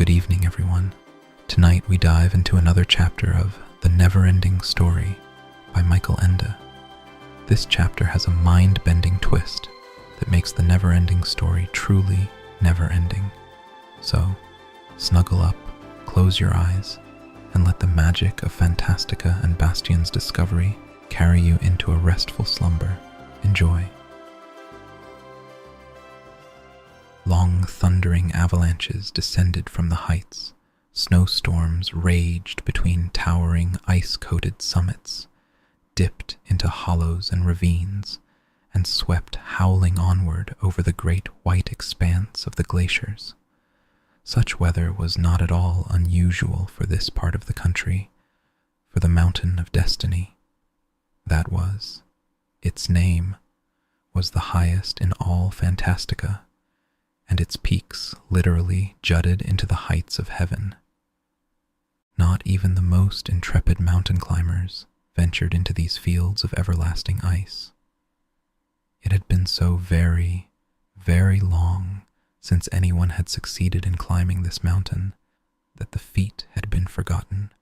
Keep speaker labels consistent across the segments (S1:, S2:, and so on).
S1: Good evening, everyone. Tonight we dive into another chapter of The Neverending Story by Michael Ende. This chapter has a mind-bending twist that makes the never-ending story truly never-ending. So, snuggle up, close your eyes, and let the magic of Fantastica and Bastian's discovery carry you into a restful slumber. Enjoy. Long thundering avalanches descended from the heights. Snowstorms raged between towering ice-coated summits, dipped into hollows and ravines, and swept howling onward over the great white expanse of the glaciers. Such weather was not at all unusual for this part of the country, for the Mountain of Destiny. That was, its name, was the highest in all Fantastica, and its peaks literally jutted into the heights of heaven. Not even the most intrepid mountain climbers ventured into these fields of everlasting ice. It had been so very, very long since anyone had succeeded in climbing this mountain that the feat had been forgotten.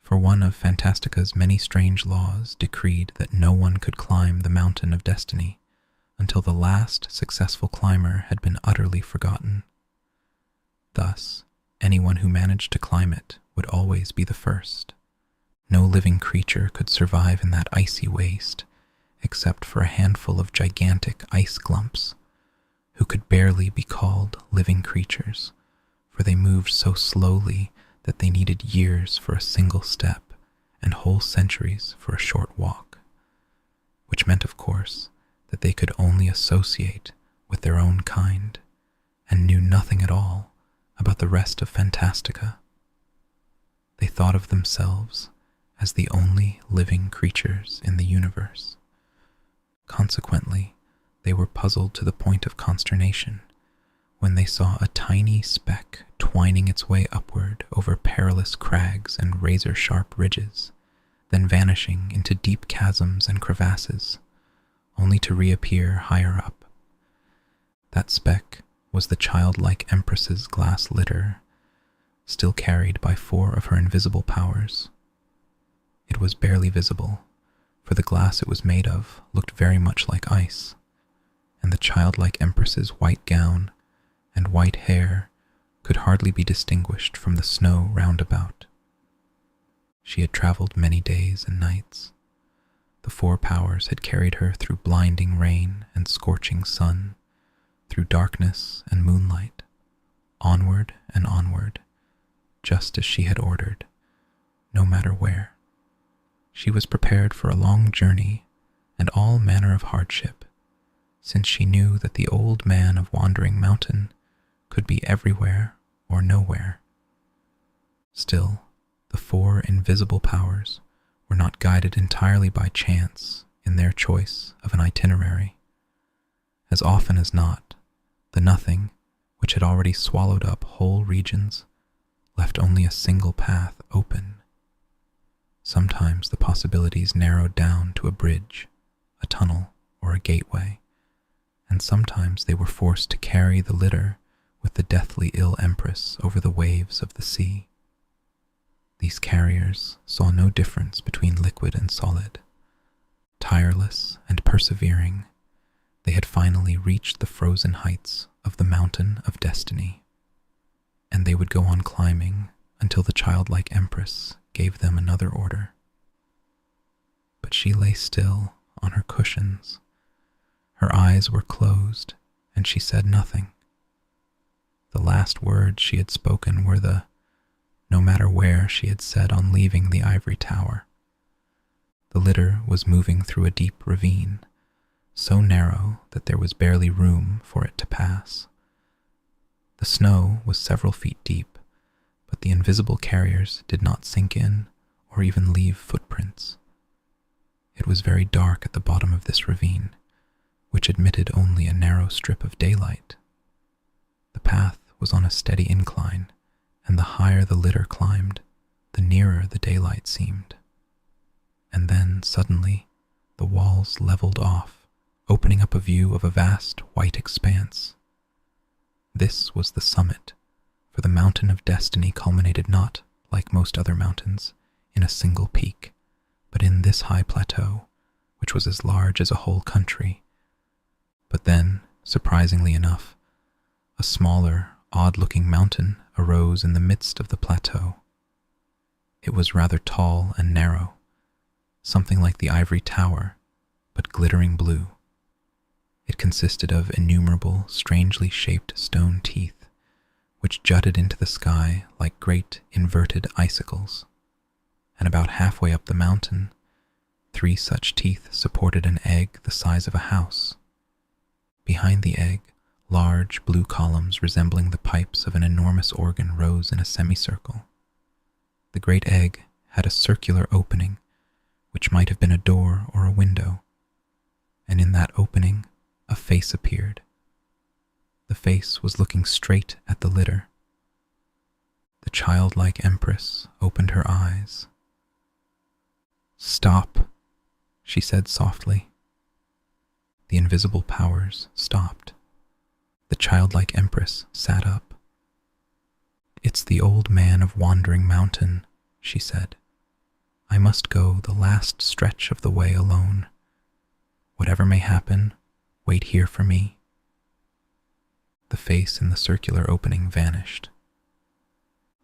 S1: For one of Fantastica's many strange laws decreed that no one could climb the Mountain of Destiny until the last successful climber had been utterly forgotten. Thus, anyone who managed to climb it would always be the first. No living creature could survive in that icy waste, except for a handful of gigantic ice glumps, who could barely be called living creatures, for they moved so slowly that they needed years for a single step and whole centuries for a short walk, which meant, of course, that they could only associate with their own kind and knew nothing at all about the rest of Fantastica. They thought of themselves as the only living creatures in the universe. Consequently, they were puzzled to the point of consternation when they saw a tiny speck twining its way upward over perilous crags and razor-sharp ridges, then vanishing into deep chasms and crevasses, only to reappear higher up. That speck was the Childlike Empress's glass litter, still carried by 4 of her invisible powers. It was barely visible, for the glass it was made of looked very much like ice, and the Childlike Empress's white gown and white hair could hardly be distinguished from the snow round about. She had traveled many days and nights. The 4 powers had carried her through blinding rain and scorching sun, through darkness and moonlight, onward and onward, just as she had ordered, no matter where. She was prepared for a long journey and all manner of hardship, since she knew that the old man of Wandering Mountain could be everywhere or nowhere. Still, the 4 invisible powers were not guided entirely by chance in their choice of an itinerary. As often as not, the Nothing, which had already swallowed up whole regions, left only a single path open. Sometimes the possibilities narrowed down to a bridge, a tunnel, or a gateway, and sometimes they were forced to carry the litter with the deathly ill Empress over the waves of the sea. These carriers saw no difference between liquid and solid. Tireless and persevering, they had finally reached the frozen heights of the Mountain of Destiny, and they would go on climbing until the Childlike Empress gave them another order. But she lay still on her cushions. Her eyes were closed, and she said nothing. The last words she had spoken were the "no matter where" she had said on leaving the ivory tower. The litter was moving through a deep ravine, so narrow that there was barely room for it to pass. The snow was several feet deep, but the invisible carriers did not sink in or even leave footprints. It was very dark at the bottom of this ravine, which admitted only a narrow strip of daylight. The path was on a steady incline, and the higher the litter climbed, the nearer the daylight seemed. And then, suddenly, the walls leveled off, opening up a view of a vast white expanse. This was the summit, for the mountain of destiny culminated not, like most other mountains, in a single peak, but in this high plateau, which was as large as a whole country. But then, surprisingly enough, a smaller, odd-looking mountain arose in the midst of the plateau. It was rather tall and narrow, something like the ivory tower, but glittering blue. It consisted of innumerable, strangely shaped stone teeth, which jutted into the sky like great inverted icicles, and about halfway up the mountain, 3 such teeth supported an egg the size of a house. Behind the egg, large blue columns resembling the pipes of an enormous organ rose in a semicircle. The great egg had a circular opening, which might have been a door or a window, and in that opening a face appeared. The face was looking straight at the litter. The childlike Empress opened her eyes. "Stop," she said softly. The invisible powers stopped. The childlike Empress sat up. "It's the old man of Wandering Mountain," she said. "I must go the last stretch of the way alone. Whatever may happen, wait here for me." The face in the circular opening vanished.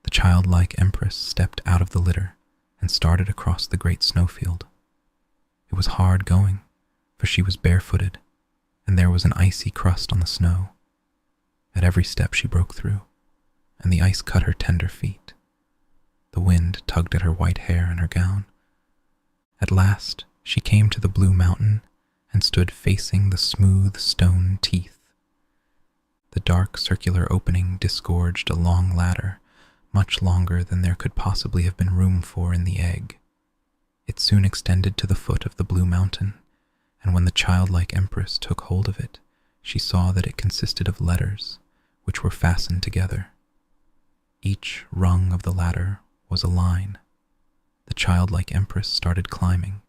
S1: The childlike Empress stepped out of the litter and started across the great snowfield. It was hard going, for she was barefooted, and there was an icy crust on the snow. At every step she broke through, and the ice cut her tender feet. The wind tugged at her white hair and her gown. At last she came to the blue mountain and stood facing the smooth stone teeth. The dark circular opening disgorged a long ladder, much longer than there could possibly have been room for in the egg. It soon extended to the foot of the blue mountain, and when the childlike Empress took hold of it, she saw that it consisted of letters, which were fastened together. Each rung of the ladder was a line. The childlike Empress started climbing,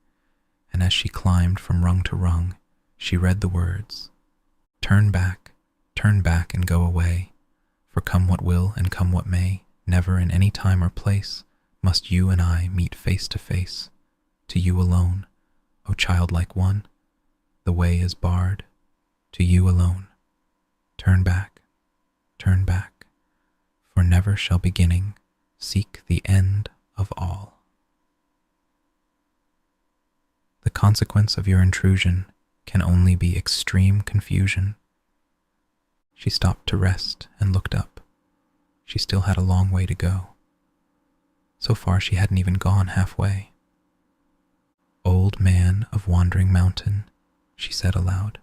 S1: and as she climbed from rung to rung, she read the words, turn back and go away, for come what will and come what may, never in any time or place must you and I meet face to face. To you alone, O childlike one, the way is barred. To you alone. Turn back, for never shall beginning seek the end of all. The consequence of your intrusion can only be extreme confusion. She stopped to rest and looked up. She still had a long way to go. So far she hadn't even gone halfway. "Old man of Wandering Mountain," she said aloud,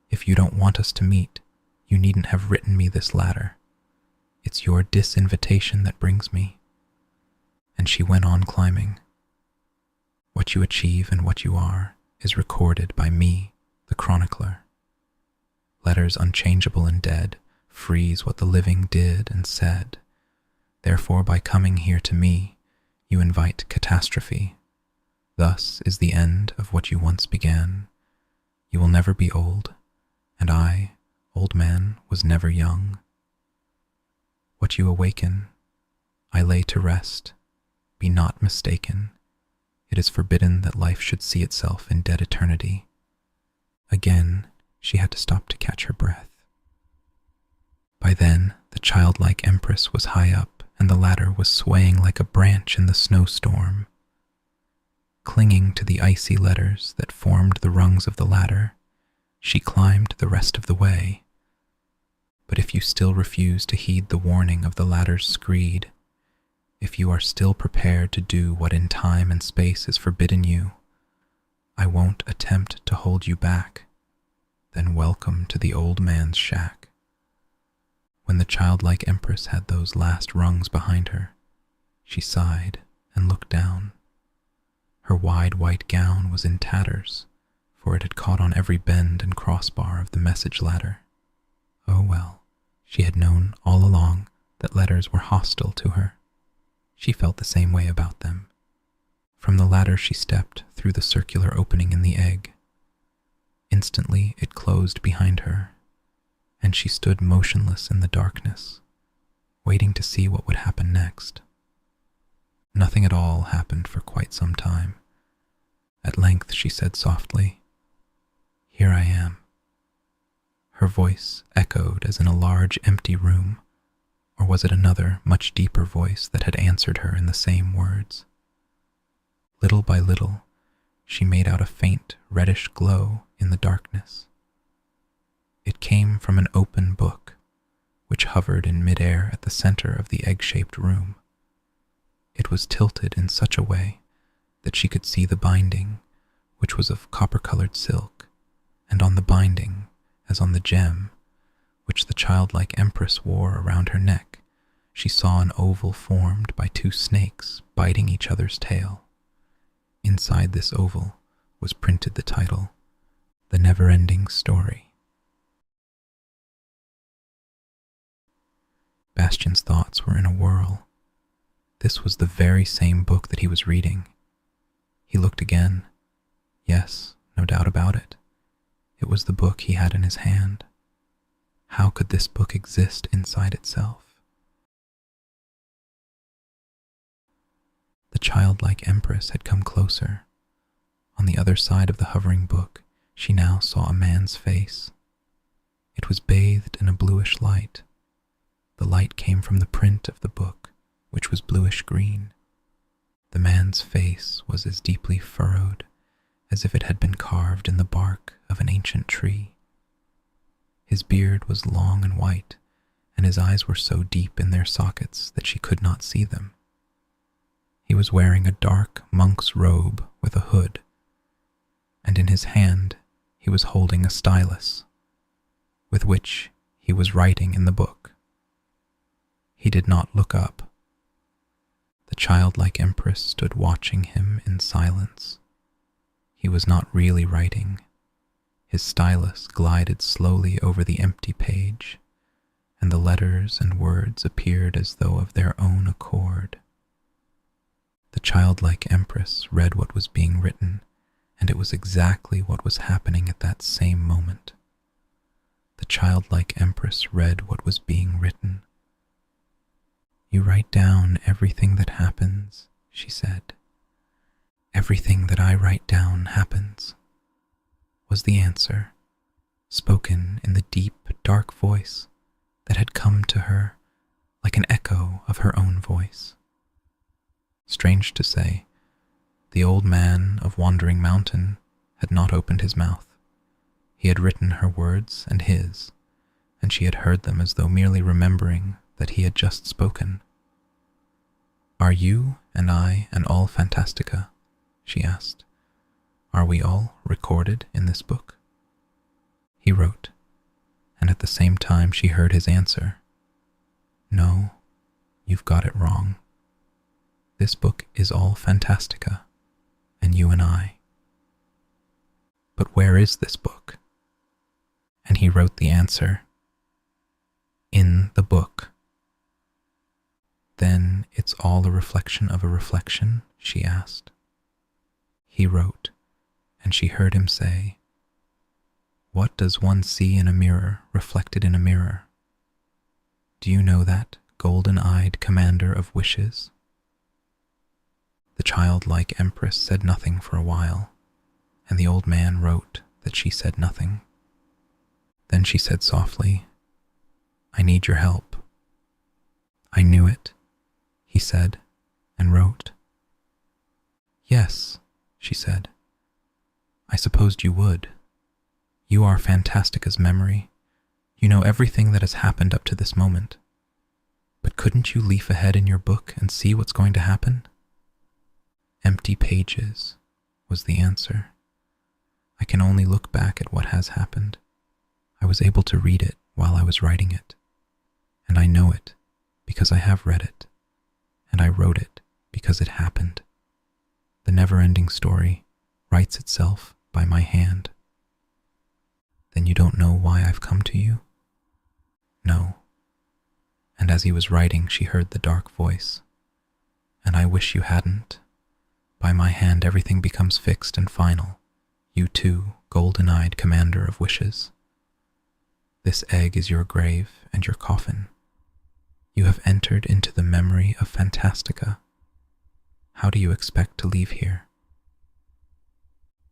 S1: "if you don't want us to meet, you needn't have written me this ladder. It's your disinvitation that brings me." And she went on climbing. What you achieve and what you are is recorded by me, the chronicler. Letters unchangeable and dead freeze what the living did and said. Therefore, by coming here to me, you invite catastrophe. Thus is the end of what you once began. You will never be old, and I, old man, was never young. What you awaken, I lay to rest. Be not mistaken. It is forbidden that life should see itself in dead eternity. Again, she had to stop to catch her breath. By then, the childlike Empress was high up, and the ladder was swaying like a branch in the snowstorm. Clinging to the icy letters that formed the rungs of the ladder, she climbed the rest of the way. But if you still refuse to heed the warning of the ladder's screed, if you are still prepared to do what in time and space is forbidden you, I won't attempt to hold you back. Then welcome to the old man's shack. When the childlike Empress had those last rungs behind her, she sighed and looked down. Her wide white gown was in tatters, for it had caught on every bend and crossbar of the message ladder. Oh well, she had known all along that letters were hostile to her. She felt the same way about them. From the ladder she stepped through the circular opening in the egg. Instantly it closed behind her, and she stood motionless in the darkness, waiting to see what would happen next. Nothing at all happened for quite some time. At length she said softly, "Here I am." Her voice echoed as in a large empty room, or was it another, much deeper voice that had answered her in the same words? Little by little, she made out a faint reddish glow in the darkness. It came from an open book, which hovered in midair at the center of the egg-shaped room. It was tilted in such a way that she could see the binding, which was of copper-colored silk, and on the binding, as on the gem, which the childlike empress wore around her neck, she saw an oval formed by two snakes biting each other's tail. Inside this oval was printed the title, The Neverending Story. Bastian's thoughts were in a whirl. This was the very same book that he was reading. He looked again. Yes, no doubt about it. It was the book he had in his hand. How could this book exist inside itself? The childlike empress had come closer. On the other side of the hovering book, she now saw a man's face. It was bathed in a bluish light. The light came from the print of the book, which was bluish-green. The man's face was as deeply furrowed as if it had been carved in the bark of an ancient tree. His beard was long and white, and his eyes were so deep in their sockets that she could not see them. He was wearing a dark monk's robe with a hood, and in his hand he was holding a stylus, with which he was writing in the book. He did not look up. The childlike empress stood watching him in silence. He was not really writing. His stylus glided slowly over the empty page, and the letters and words appeared as though of their own accord. The childlike empress read what was being written, and it was exactly what was happening at that same moment. The childlike empress read what was being written. "You write down everything that happens," she said. "Everything that I write down happens," was the answer, spoken in the deep, dark voice that had come to her like an echo of her own voice. Strange to say, the old man of Wandering Mountain had not opened his mouth. He had written her words and his, and she had heard them as though merely remembering that he had just spoken. "Are you and I and all Fantastica?" she asked. "Are we all recorded in this book?" He wrote, and at the same time she heard his answer. "No, you've got it wrong. This book is all Fantastica, and you and I." "But where is this book?" And he wrote the answer, "In the book." "Then it's all a reflection of a reflection?" she asked. He wrote, and she heard him say, "What does one see in a mirror reflected in a mirror? Do you know that, golden-eyed commander of wishes?" The childlike empress said nothing for a while, and the old man wrote that she said nothing. Then she said softly, "I need your help." "I knew it," he said, and wrote. "Yes," she said. "I supposed you would. You are Fantastica's memory. You know everything that has happened up to this moment. But couldn't you leaf ahead in your book and see what's going to happen?" "Empty pages," was the answer. "I can only look back at what has happened. I was able to read it while I was writing it, and I know it because I have read it, and I wrote it because it happened. The never-ending story writes itself by my hand." "Then you don't know why I've come to you?" "No." And as he was writing, she heard the dark voice, "And I wish you hadn't. By my hand everything becomes fixed and final, you too, golden-eyed commander of wishes. This egg is your grave and your coffin. You have entered into the memory of Fantastica. How do you expect to leave here?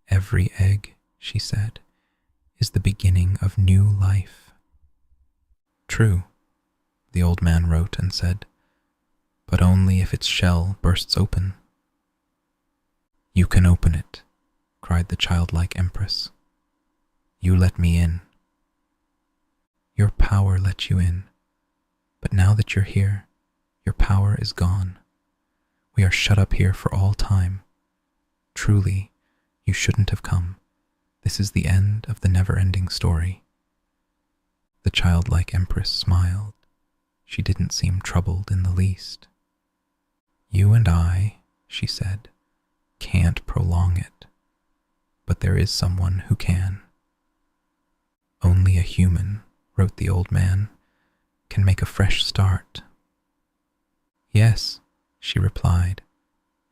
S1: Every egg, she said, is the beginning of new life. True, the old man wrote and said, but only if its shell bursts open. You can open it, cried the childlike Empress. You let me in. Your power let you in, but now that you're here, your power is gone. We are shut up here for all time. Truly, you shouldn't have come. This is the end of the never-ending story. The childlike Empress smiled. She didn't seem troubled in the least. You and I, she said, can't prolong it, but there is someone who can. Only a human, wrote the old man, can make a fresh start. Yes, she replied,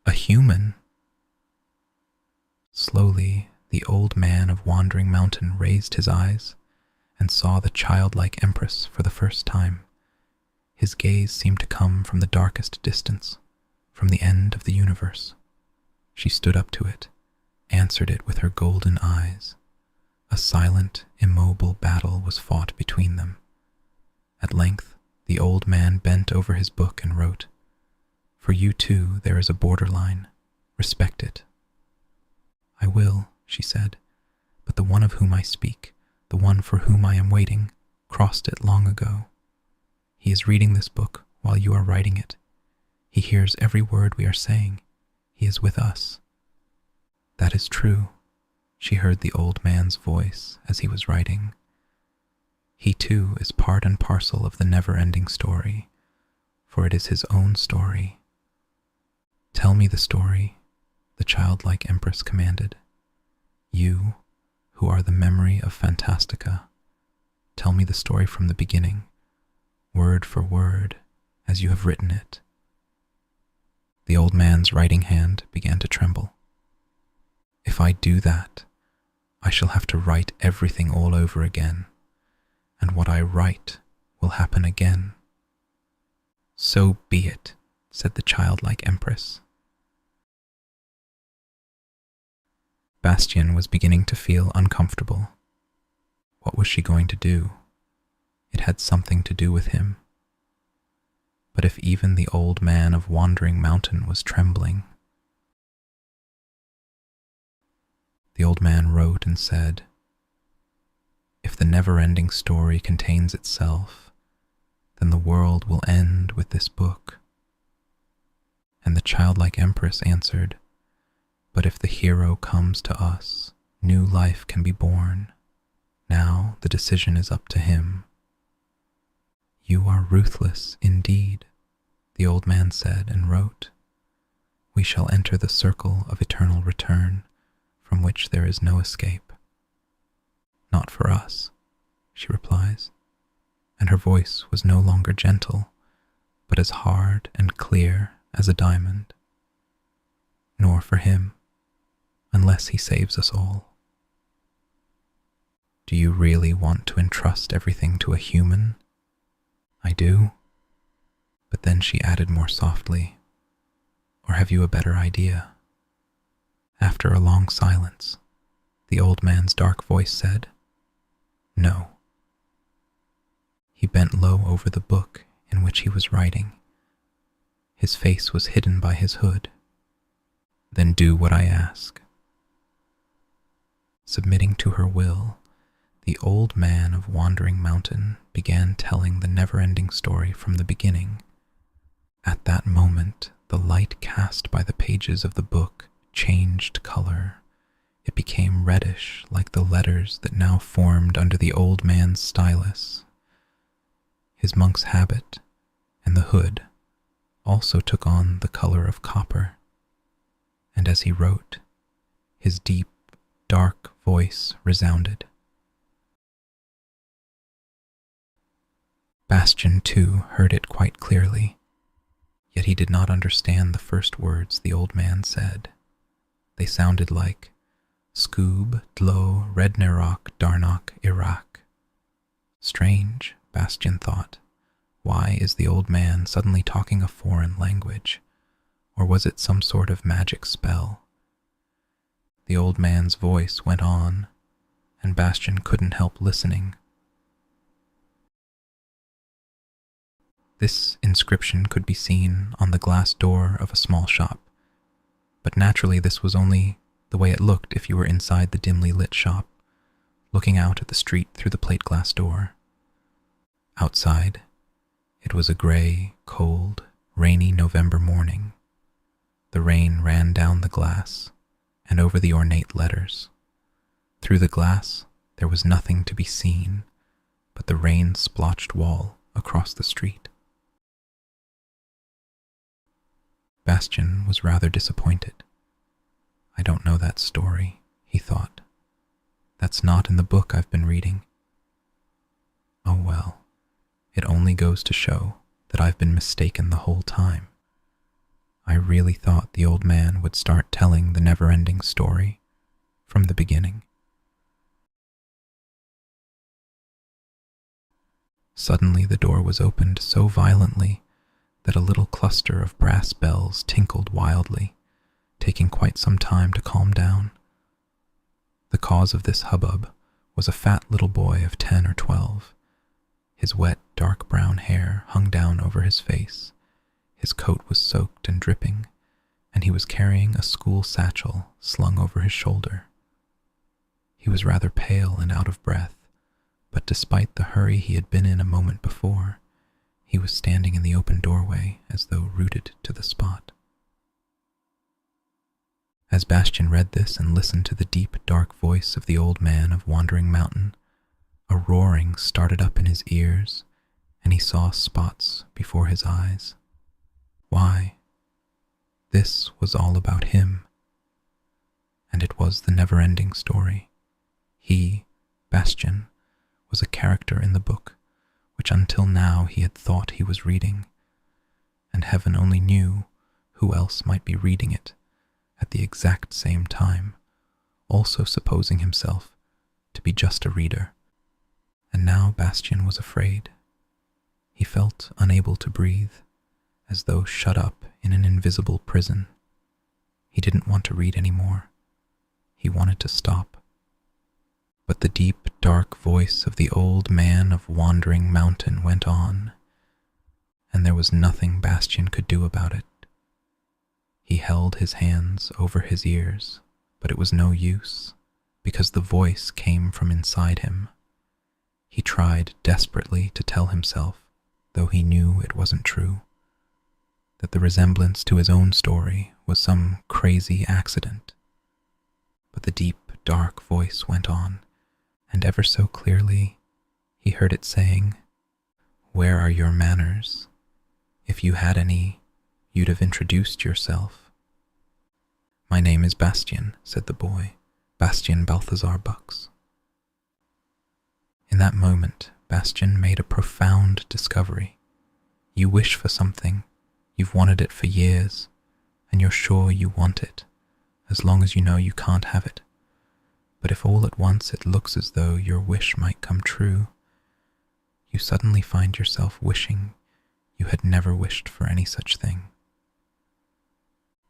S1: a human. Slowly, the old man of Wandering Mountain raised his eyes and saw the childlike Empress for the first time. His gaze seemed to come from the darkest distance, from the end of the universe. She stood up to it, answered it with her golden eyes. A silent, immobile battle was fought between them. At length, the old man bent over his book and wrote, For you too there is a borderline. Respect it. I will, she said, but the one of whom I speak, the one for whom I am waiting, crossed it long ago. He is reading this book while you are writing it. He hears every word we are saying. He is with us. That is true. She heard the old man's voice as he was writing. He too is part and parcel of the never-ending story, for it is his own story. Tell me the story, the childlike Empress commanded. You, who are the memory of Fantastica, tell me the story from the beginning, word for word, as you have written it. The old man's writing hand began to tremble. If I do that, I shall have to write everything all over again, and what I write will happen again. So be it, said the childlike Empress. Bastian was beginning to feel uncomfortable. What was she going to do? It had something to do with him. But if even the old man of Wandering Mountain was trembling, the old man wrote and said, If the never-ending story contains itself, then the world will end with this book. And the childlike Empress answered, But if the hero comes to us, new life can be born. Now the decision is up to him. You are ruthless indeed, the old man said and wrote. We shall enter the circle of eternal return, from which there is no escape. Not for us, she replies, and her voice was no longer gentle, but as hard and clear as a diamond. Nor for him, unless he saves us all. Do you really want to entrust everything to a human? I do. But then she added more softly, Or have you a better idea? After a long silence, the old man's dark voice said, No. He bent low over the book in which he was writing. His face was hidden by his hood. Then do what I ask. Submitting to her will, the old man of Wandering Mountain began telling the never-ending story from the beginning. At that moment, the light cast by the pages of the book changed color. It became reddish like the letters that now formed under the old man's stylus. His monk's habit and the hood also took on the color of copper, and as he wrote, his deep, dark voice resounded. Bastian, too, heard it quite clearly, yet he did not understand the first words the old man said. They sounded like Scoob, Dlo, Rednerok, Darnok, Iraq. Strange, Bastian thought. Why is the old man suddenly talking a foreign language? Or was it some sort of magic spell? The old man's voice went on, and Bastian couldn't help listening. This inscription could be seen on the glass door of a small shop, but naturally this was only the way it looked if you were inside the dimly lit shop, looking out at the street through the plate glass door. Outside, it was a gray, cold, rainy November morning. The rain ran down the glass and over the ornate letters. Through the glass, there was nothing to be seen but the rain-splotched wall across the street. Bastian was rather disappointed. I don't know that story, he thought. That's not in the book I've been reading. Oh well, it only goes to show that I've been mistaken the whole time. I really thought the old man would start telling the Neverending story from the beginning. Suddenly the door was opened so violently that a little cluster of brass bells tinkled wildly, taking quite some time to calm down. The cause of this hubbub was a fat little boy of 10 or 12. His wet, dark brown hair hung down over his face. His coat was soaked and dripping, and he was carrying a school satchel slung over his shoulder. He was rather pale and out of breath, but despite the hurry he had been in a moment before, he was standing in the open doorway as though rooted to the spot. As Bastian read this and listened to the deep, dark voice of the old man of Wandering Mountain, a roaring started up in his ears, and he saw spots before his eyes. Why? This was all about him. And it was the never-ending story. He, Bastian, was a character in the book, which until now he had thought he was reading, and heaven only knew who else might be reading it at the exact same time, also supposing himself to be just a reader. And now Bastian was afraid. He felt unable to breathe, as though shut up in an invisible prison. He didn't want to read anymore. He wanted to stop. But the deep, dark voice of the old man of Wandering Mountain went on, and there was nothing Bastian could do about it. He held his hands over his ears, but it was no use, because the voice came from inside him. He tried desperately to tell himself, though he knew it wasn't true, that the resemblance to his own story was some crazy accident. But the deep, dark voice went on, and ever so clearly he heard it saying, "Where are your manners? If you had any, you'd have introduced yourself." "My name is Bastian," said the boy, "Bastian Balthazar Bucks." In that moment, Bastian made a profound discovery. You wish for something, you've wanted it for years, and you're sure you want it, as long as you know you can't have it. But if all at once it looks as though your wish might come true, you suddenly find yourself wishing you had never wished for any such thing.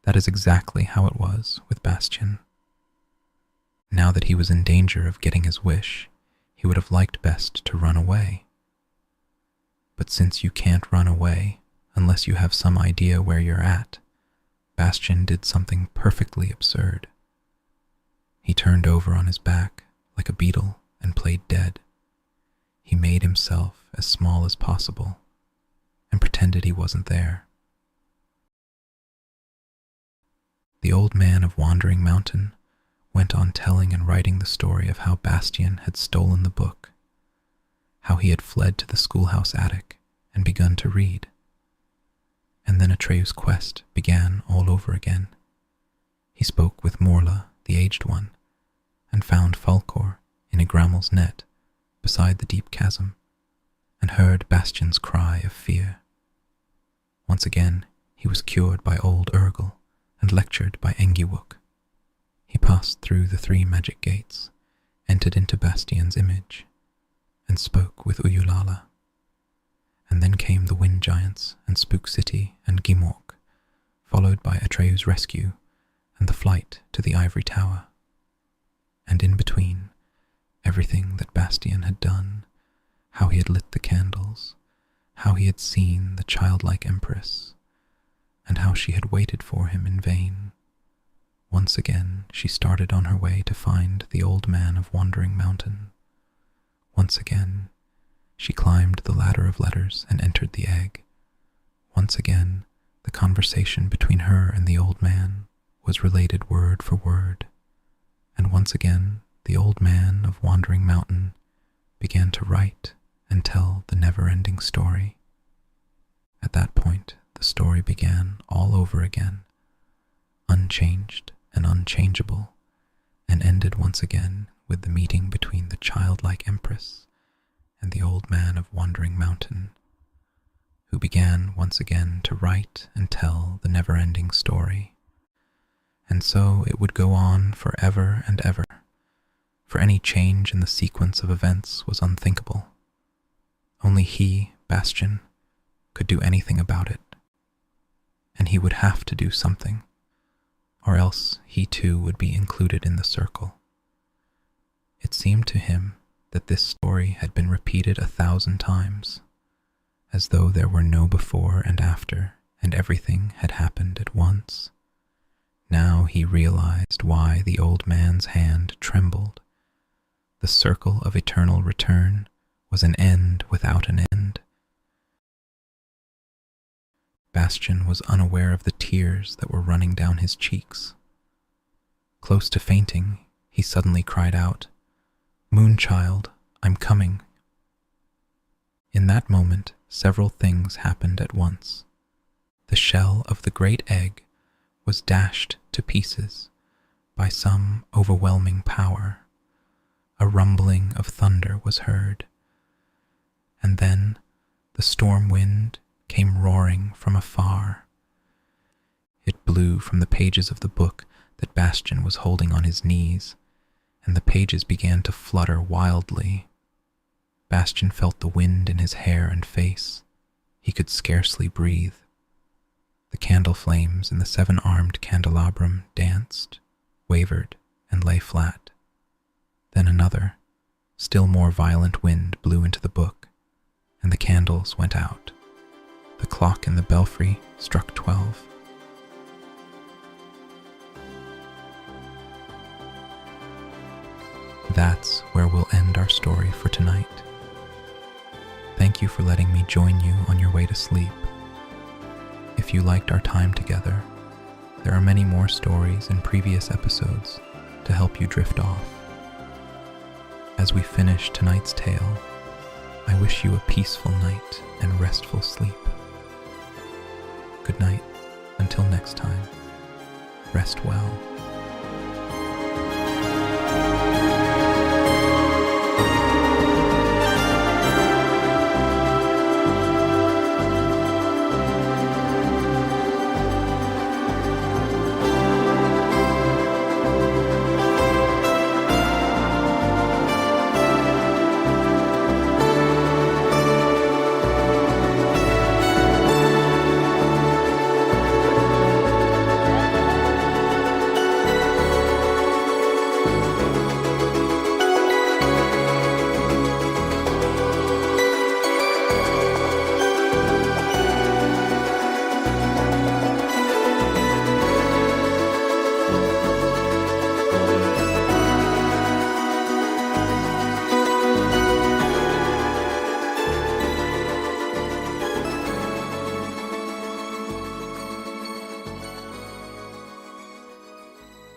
S1: That is exactly how it was with Bastian. Now that he was in danger of getting his wish, he would have liked best to run away. But since you can't run away unless you have some idea where you're at, Bastian did something perfectly absurd. He turned over on his back like a beetle and played dead. He made himself as small as possible and pretended he wasn't there. The old man of Wandering Mountain went on telling and writing the story of how Bastian had stolen the book, how he had fled to the schoolhouse attic and begun to read. And then Atreu's quest began all over again. He spoke with Morla, the aged one, and found Falkor in Igrammel's net beside the deep chasm, and heard Bastian's cry of fear. Once again he was cured by old Urgel and lectured by Engiwuk. He passed through the 3 magic gates, entered into Bastian's image, and spoke with Uyulala. And then came came the Wind Giants and Spook City and Gimok, followed by Atreu's rescue and the flight to the Ivory Tower. And in between, everything that Bastien had done, how he had lit the candles, how he had seen the childlike Empress, and how she had waited for him in vain. Once again she started on her way to find the old man of Wandering Mountain. Once again she climbed the ladder of letters and entered the egg. Once again the conversation between her and the old man was related word for word, and once again the old man of Wandering Mountain began to write and tell the never-ending story. At that point, the story began all over again, unchanged and unchangeable, and ended once again with the meeting between the childlike Empress and the old man of Wandering Mountain, who began once again to write and tell the never-ending story. And so it would go on forever and ever, for any change in the sequence of events was unthinkable. Only he, Bastien, could do anything about it, and he would have to do something, or else he too would be included in the circle. It seemed to him that this story had been repeated 1,000 times, as though there were no before and after, and everything had happened at once. Now he realized why the old man's hand trembled. The circle of eternal return was an end without an end. Bastien was unaware of the tears that were running down his cheeks. Close to fainting, he suddenly cried out, "Moonchild, I'm coming." In that moment, several things happened at once. The shell of the great egg was dashed to pieces by some overwhelming power. A rumbling of thunder was heard, and then the storm wind came roaring from afar. It blew from the pages of the book that Bastien was holding on his knees, and the pages began to flutter wildly. Bastien felt the wind in his hair and face. He could scarcely breathe. The candle flames in the 7-armed candelabrum danced, wavered, and lay flat. Then another, still more violent wind blew into the book, and the candles went out. The clock in the belfry struck 12. That's where we'll end our story for tonight. Thank you for letting me join you on your way to sleep. If you liked our time together, there are many more stories in previous episodes to help you drift off. As we finish tonight's tale, I wish you a peaceful night and restful sleep. Good night. Until next time, rest well.